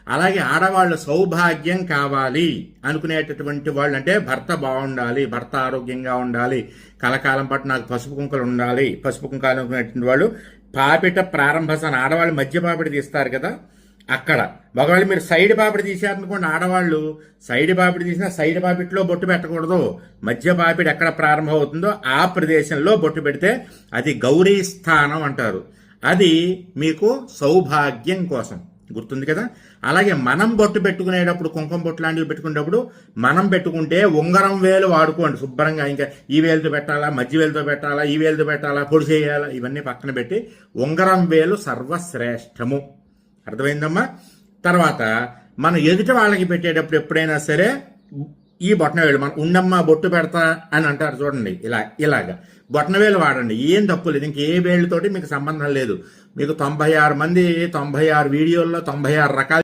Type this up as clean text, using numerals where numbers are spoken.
అలాగే ఆడవాళ్ళు సౌభాగ్యం కావాలి అనుకునేటటువంటి వాళ్ళు, అంటే భర్త బాగుండాలి, భర్త ఆరోగ్యంగా ఉండాలి, కలకాలం పాటు నాకు పసుపు కుంకలు ఉండాలి, పసుపు కుంకాలు అనుకునేటువంటి వాళ్ళు పాపిట ప్రారంభసాన, ఆడవాళ్ళు మధ్య పాపిట తీస్తారు కదా అక్కడ. ఒకవేళ మీరు సైడ్ పాపిడి తీసేయాలనుకోండి, ఆడవాళ్ళు సైడ్ పాపిడి తీసినా సైడ్ పాపిట్లో బొట్టు పెట్టకూడదు. మధ్య పాపిడి ఎక్కడ ప్రారంభం అవుతుందో ఆ ప్రదేశంలో బొట్టు పెడితే అది గౌరీ స్థానం అంటారు. అది మీకు సౌభాగ్యం కోసం, గుర్తుంది కదా. అలాగే మనం బొట్టు పెట్టుకునేటప్పుడు, కుంకుమ బొట్టు లాంటివి పెట్టుకునేటప్పుడు మనం పెట్టుకుంటే ఉంగరం వేలు వాడుకోండి శుభ్రంగా. ఇంకా ఈ వేలుతో పెట్టాలా, మధ్య వేలుతో పెట్టాలా, ఈ వేలుతో పెట్టాలా, పొడి చేయాలా, ఇవన్నీ పక్కన పెట్టి ఉంగరం వేలు సర్వశ్రేష్టము. అర్థమైందమ్మా. తర్వాత మనం ఎదుట వాళ్ళకి పెట్టేటప్పుడు ఎప్పుడైనా సరే ఈ బొట్టన వేలు, మనం ఉండమ్మా బొట్టు పెడతా అని అంటారు చూడండి, ఇలాగా బొట్టన వేలు వాడండి, ఏం తప్పు లేదు. ఇంక ఏ వేళ్ళతోటి మీకు సంబంధం లేదు. మీకు 96 మంది 96 వీడియోల్లో 96 రకాల